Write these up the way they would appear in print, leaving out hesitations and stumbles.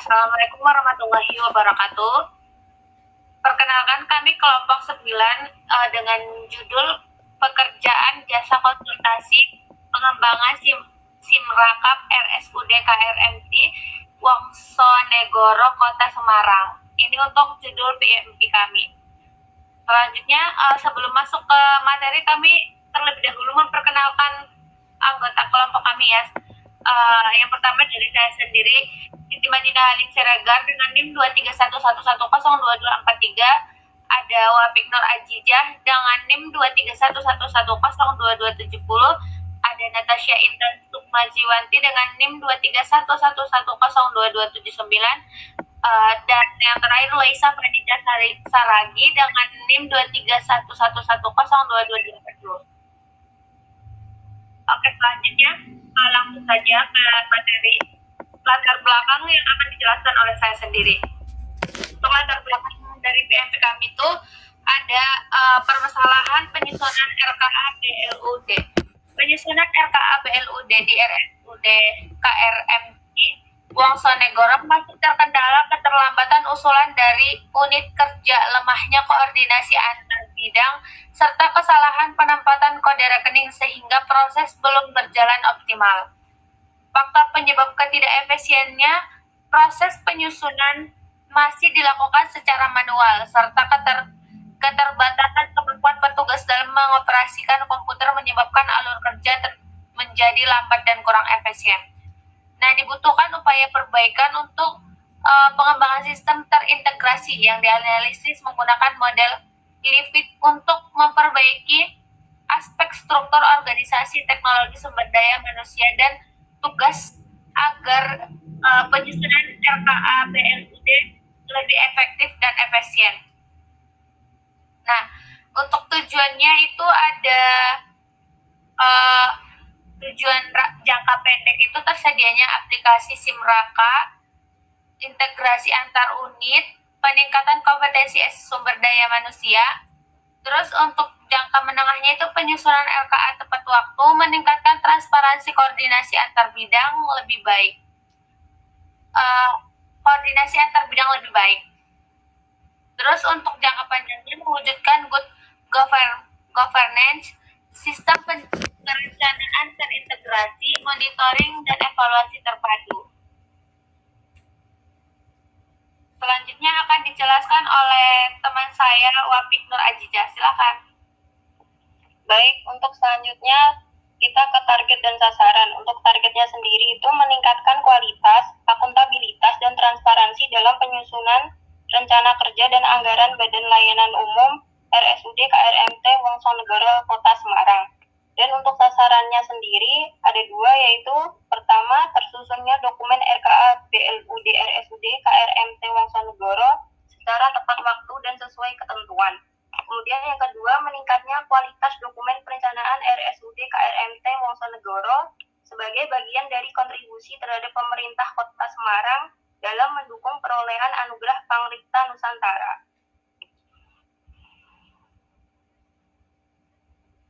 Assalamualaikum warahmatullahi wabarakatuh. Perkenalkan kami kelompok 9 dengan judul Pekerjaan Jasa Konsultasi Pengembangan Simrakap RSUD KRMT Wongsonegoro Kota Semarang. Ini untuk judul PMP kami. Selanjutnya, sebelum masuk ke materi, kami terlebih dahulu memperkenalkan anggota kelompok kami ya. Yang pertama dari saya sendiri, Siti Madinah Halim Siregar dengan NIM 23111022243. Ada Wapik Nur Ajijah dengan NIM 23111022270. Ada Natasha Intan Sukmajiwanti dengan NIM 23111022279. Dan yang terakhir Laisa Fadida Saragi dengan NIM 23111022240. Oke, selanjutnya langsung saja ke materi. Latar belakang yang akan dijelaskan oleh saya sendiri. Untuk latar belakang dari PMP kami itu ada permasalahan penyusunan RKA BLUD. Penyusunan RKA BLUD di RSUD KRMT Wongsonegoro masih terkendala keterlambatan usulan dari unit kerja, lemahnya koordinasi antar bidang, serta kesalahan penempatan kode rekening sehingga proses belum berjalan optimal. Faktor penyebab ketidakefisiennya, proses penyusunan masih dilakukan secara manual, serta keterbatasan kemampuan petugas dalam mengoperasikan komputer menyebabkan alur kerja menjadi lambat dan kurang efisien. Nah, dibutuhkan upaya perbaikan untuk pengembangan sistem terintegrasi yang dianalisis menggunakan model LIFID untuk memperbaiki aspek struktur organisasi teknologi sumber daya manusia dan tugas agar penyusunan RKA BLUD lebih efektif dan efisien. Nah, untuk tujuannya itu ada tujuan jangka pendek itu tersedianya aplikasi Simraka, integrasi antar unit, peningkatan kompetensi sumber daya manusia. Terus untuk jangka menengahnya itu penyusunan RKA tepat waktu, meningkatkan transparansi koordinasi antar bidang lebih baik. Terus untuk jangka panjangnya mewujudkan good governance, sistem perencanaan terintegrasi, monitoring, dan evaluasi terpadu. Selanjutnya akan dijelaskan oleh teman saya Wapik Nur Ajijah. Silakan. Baik, untuk selanjutnya kita ke target dan sasaran. Untuk targetnya sendiri itu meningkatkan kualitas, akuntabilitas, dan transparansi dalam penyusunan rencana kerja dan anggaran Badan Layanan Umum RSUD KRMT Wongsonegoro Kota Semarang. Dan untuk sasarannya sendiri ada dua, yaitu pertama tersusunnya dokumen RKA BLUD RSUD KRMT Wongsonegoro secara tepat waktu dan sesuai ketentuan. Kemudian yang kedua, meningkatnya kualitas dokumen perencanaan RSUD KRMT Wongsonegoro sebagai bagian dari kontribusi terhadap pemerintah Kota Semarang dalam mendukung perolehan anugerah Pangripta Nusantara.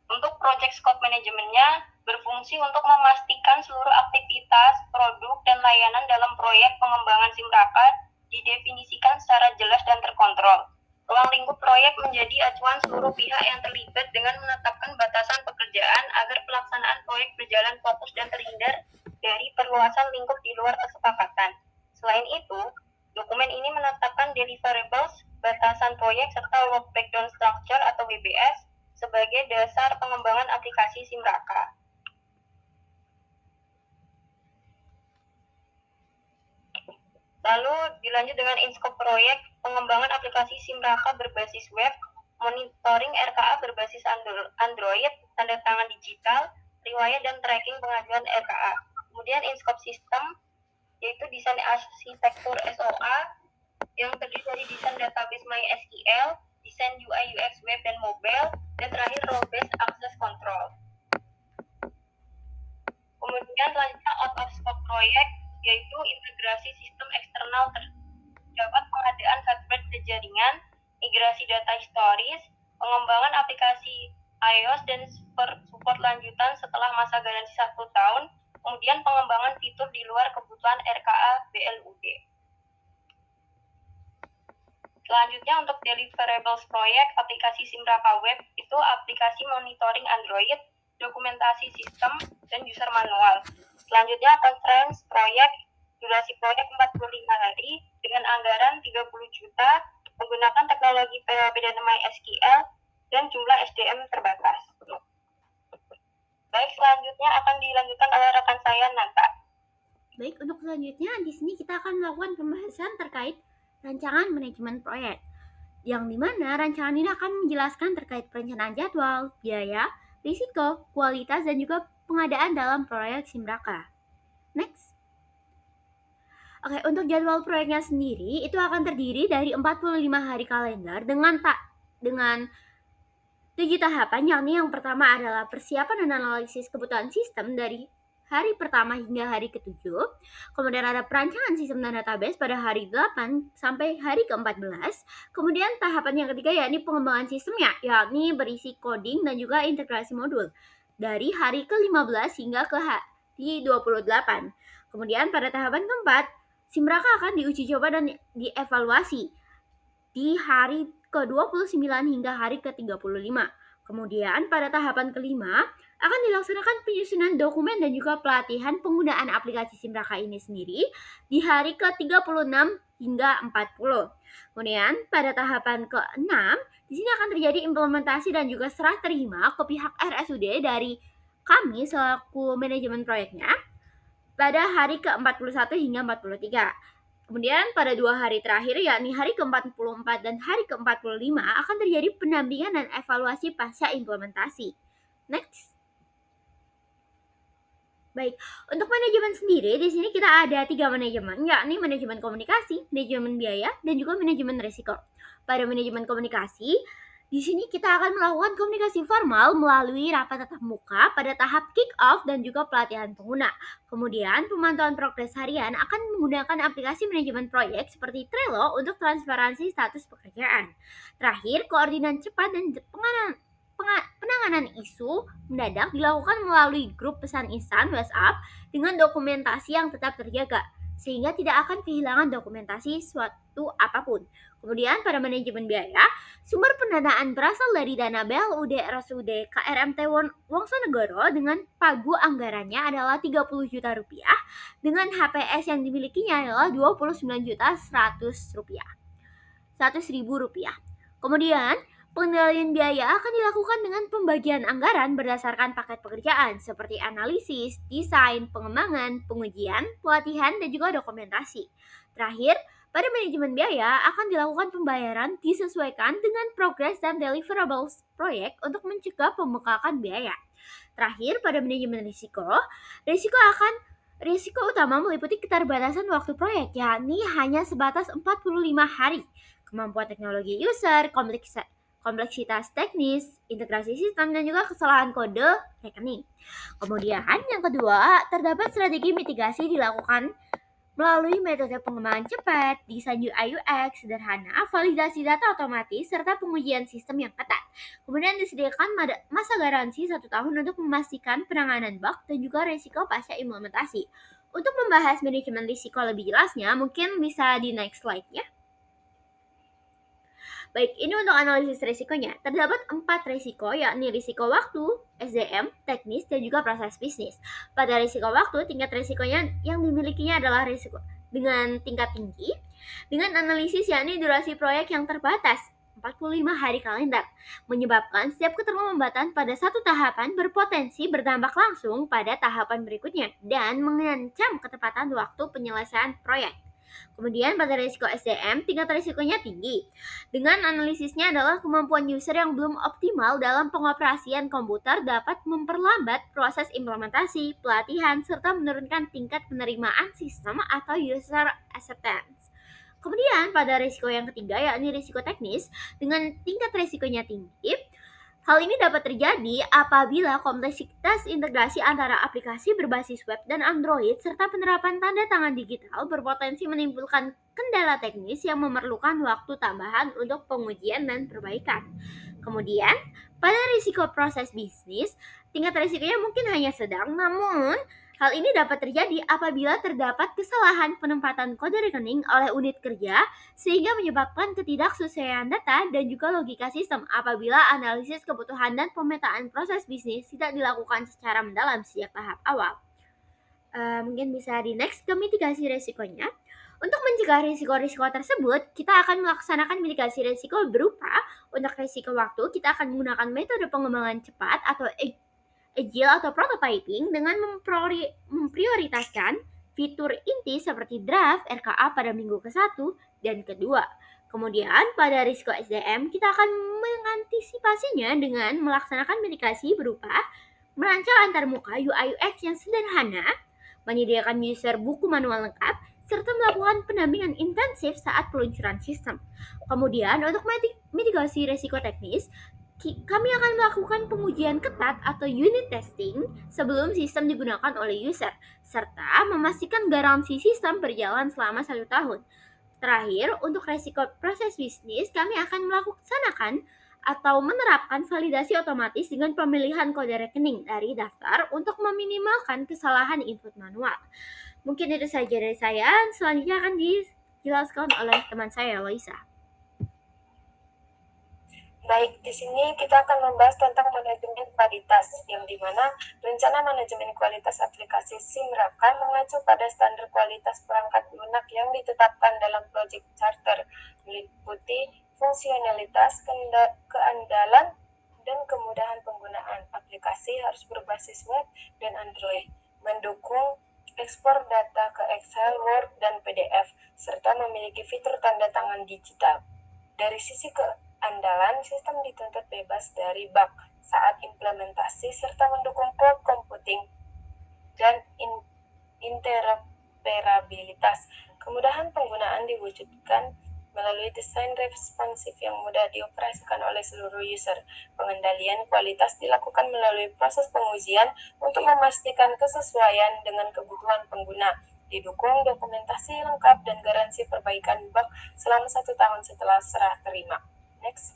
Untuk project scope manajemennya berfungsi untuk memastikan seluruh aktivitas, produk, dan layanan dalam proyek pengembangan Simraka didefinisikan secara jelas dan terkontrol. Ruang lingkup proyek menjadi acuan seluruh pihak yang terlibat dengan menetapkan batasan pekerjaan agar pelaksanaan proyek berjalan fokus dan terhindar dari perluasan lingkup di luar kesepakatan. Selain itu, dokumen ini menetapkan deliverables, batasan proyek, serta work breakdown structure atau WBS sebagai dasar pengembangan aplikasi Simraka. Lalu dilanjut dengan in-scope proyek, pengembangan aplikasi Simraka berbasis web, monitoring RKA berbasis Android, tanda tangan digital, riwayat dan tracking pengajuan RKA. Kemudian in-scope sistem, yaitu desain arsitektur SOA, yang terdiri dari desain database MySQL, desain UI UX web dan mobile, dan terakhir role-based access control. Kemudian selanjutnya out of scope proyek, yaitu integrasi sistem eksternal terdapat pengadaan hardware dan jaringan, migrasi data historis, pengembangan aplikasi iOS dan support lanjutan setelah masa garansi 1 tahun, kemudian pengembangan fitur di luar kebutuhan RKA BLUD. Selanjutnya untuk deliverables proyek aplikasi Simraka Web itu aplikasi monitoring Android, dokumentasi sistem, dan user manual. Selanjutnya conference proyek, durasi proyek 45 hari dengan anggaran 30 juta, menggunakan teknologi PHP dan MySQL, dan jumlah SDM terbatas. Baik, selanjutnya akan dilanjutkan oleh rekan saya, Nata. Baik, untuk selanjutnya di sini kita akan melakukan pembahasan terkait rancangan manajemen proyek, yang dimana rancangan ini akan menjelaskan terkait perencanaan jadwal, biaya, risiko, kualitas, dan juga pengadaan dalam proyek Simraka. Next. Oke, untuk jadwal proyeknya sendiri itu akan terdiri dari 45 hari kalender dengan 7 tahapan, yakni yang pertama adalah persiapan dan analisis kebutuhan sistem dari hari pertama hingga hari ke-7. Kemudian ada perancangan sistem dan database pada hari 8 sampai hari ke-14. Kemudian tahapan yang ketiga yakni pengembangan sistemnya, yakni berisi coding dan juga integrasi modul dari hari ke-15 hingga ke hari 28. Kemudian pada tahapan keempat, Simraka akan diuji coba dan dievaluasi di hari ke-29 hingga hari ke-35. Kemudian pada tahapan kelima akan dilaksanakan penyusunan dokumen dan juga pelatihan penggunaan aplikasi Simraka ini sendiri di hari ke-36 hingga 40. Kemudian pada tahapan ke-6 di sini akan terjadi implementasi dan juga serah terima ke pihak RSUD dari kami selaku manajemen proyeknya pada hari ke-41 hingga 43. Kemudian pada 2 hari terakhir, yakni hari ke-44 dan hari ke-45, akan terjadi pendampingan dan evaluasi pasca implementasi. Next. Baik, untuk manajemen sendiri, di sini kita ada 3 manajemen, yakni manajemen komunikasi, manajemen biaya, dan juga manajemen risiko. Pada manajemen komunikasi, di sini kita akan melakukan komunikasi formal melalui rapat tatap muka pada tahap kick-off dan juga pelatihan pengguna. Kemudian, pemantauan progres harian akan menggunakan aplikasi manajemen proyek seperti Trello untuk transparansi status pekerjaan. Terakhir, koordinasi cepat dan penanganan isu mendadak dilakukan melalui grup pesan instan WhatsApp dengan dokumentasi yang tetap terjaga, sehingga tidak akan kehilangan dokumentasi suatu apapun. Kemudian pada manajemen biaya, sumber pendanaan berasal dari dana BLUD RSUD KRMT Wongsonegoro dengan pagu anggarannya adalah 30 juta rupiah, dengan HPS yang dimilikinya adalah 29.100.000 rupiah. Kemudian pengendalian biaya akan dilakukan dengan pembagian anggaran berdasarkan paket pekerjaan seperti analisis, desain, pengembangan, pengujian, pelatihan, dan juga dokumentasi. Terakhir, pada manajemen biaya akan dilakukan pembayaran disesuaikan dengan progres dan deliverables proyek untuk mencegah pembengkakan biaya. Terakhir, pada manajemen risiko utama meliputi keterbatasan waktu proyek, yakni hanya sebatas 45 hari. Kemampuan teknologi user, kompleksitas teknis, integrasi sistem, dan juga kesalahan kode rekening. Kemudian yang kedua, terdapat strategi mitigasi dilakukan melalui metode pengembangan cepat, desain UI UX sederhana, validasi data otomatis, serta pengujian sistem yang ketat. Kemudian disediakan masa garansi 1 tahun untuk memastikan penanganan bug dan juga risiko pasca implementasi. Untuk membahas manajemen risiko lebih jelasnya, mungkin bisa di next slide-nya. Baik, ini untuk analisis risikonya. Terdapat 4 risiko, yakni risiko waktu, SDM, teknis, dan juga proses bisnis. Pada risiko waktu, tingkat risikonya yang dimilikinya adalah risiko dengan tingkat tinggi, dengan analisis yakni durasi proyek yang terbatas, 45 hari kalender, menyebabkan setiap keterlambatan pada satu tahapan berpotensi berdampak langsung pada tahapan berikutnya dan mengancam ketepatan waktu penyelesaian proyek. Kemudian pada risiko SDM, tingkat risikonya tinggi. Dengan analisisnya adalah kemampuan user yang belum optimal dalam pengoperasian komputer dapat memperlambat proses implementasi, pelatihan, serta menurunkan tingkat penerimaan sistem atau user acceptance. Kemudian pada risiko yang ketiga, yakni risiko teknis, dengan tingkat risikonya tinggi. Hal ini dapat terjadi apabila kompleksitas integrasi antara aplikasi berbasis web dan Android serta penerapan tanda tangan digital berpotensi menimbulkan kendala teknis yang memerlukan waktu tambahan untuk pengujian dan perbaikan. Kemudian, pada risiko proses bisnis, tingkat risikonya mungkin hanya sedang, namun Hal ini dapat terjadi apabila terdapat kesalahan penempatan kode rekening oleh unit kerja sehingga menyebabkan ketidaksesuaian data dan juga logika sistem apabila analisis kebutuhan dan pemetaan proses bisnis tidak dilakukan secara mendalam sejak tahap awal. Mungkin bisa di next ke mitigasi resikonya. Untuk mencegah risiko-risiko tersebut, kita akan melaksanakan mitigasi risiko berupa untuk risiko waktu, kita akan menggunakan metode pengembangan cepat atau agile atau prototyping dengan memprioritaskan fitur inti seperti draft RKA pada minggu ke-1 dan kedua. Kemudian pada risiko SDM, kita akan mengantisipasinya dengan melaksanakan mitigasi berupa merancang antarmuka UI UX yang sederhana, menyediakan user buku manual lengkap, serta melakukan pendampingan intensif saat peluncuran sistem. Kemudian untuk mitigasi risiko teknis, kami akan melakukan pengujian ketat atau unit testing sebelum sistem digunakan oleh user, serta memastikan garansi sistem berjalan selama 1 tahun. Terakhir, untuk resiko proses bisnis, kami akan melaksanakan atau menerapkan validasi otomatis dengan pemilihan kode rekening dari daftar untuk meminimalkan kesalahan input manual. Mungkin itu saja dari saya, selanjutnya akan dijelaskan oleh teman saya, Loisa. Baik, di sini kita akan membahas tentang manajemen kualitas, yang dimana rencana manajemen kualitas aplikasi SIMRAKA mengacu pada standar kualitas perangkat lunak yang ditetapkan dalam Project Charter, meliputi fungsionalitas, keandalan, dan kemudahan penggunaan. Aplikasi harus berbasis web dan Android, mendukung ekspor data ke Excel, Word, dan PDF, serta memiliki fitur tanda tangan digital. Dari sisi keandalan, sistem dituntut bebas dari bug saat implementasi serta mendukung cloud computing dan interoperabilitas. Kemudahan penggunaan diwujudkan melalui desain responsif yang mudah dioperasikan oleh seluruh user. Pengendalian kualitas dilakukan melalui proses pengujian untuk memastikan kesesuaian dengan kebutuhan pengguna. Didukung dokumentasi lengkap dan garansi perbaikan bug selama 1 tahun setelah serah terima. Next.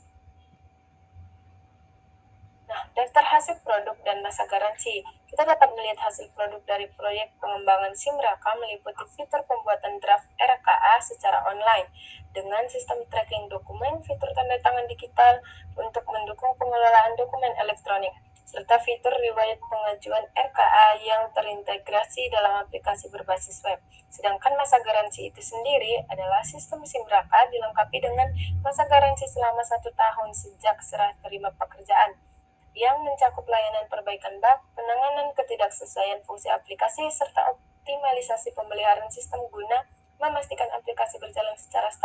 Nah, daftar hasil produk dan masa garansi. Kita dapat melihat hasil produk dari proyek pengembangan SIMRAKA meliputi fitur pembuatan draft RKA secara online dengan sistem tracking dokumen, fitur tanda tangan digital untuk mendukung pengelolaan dokumen elektronik, serta fitur riwayat pengajuan RKA yang terintegrasi dalam aplikasi berbasis web. Sedangkan masa garansi itu sendiri adalah sistem SIMRAKA dilengkapi dengan masa garansi selama 1 tahun sejak serah terima pekerjaan, yang mencakup layanan perbaikan bug, penanganan ketidaksesuaian fungsi aplikasi, serta optimalisasi pemeliharaan sistem guna memastikan aplikasi berjalan secara stabil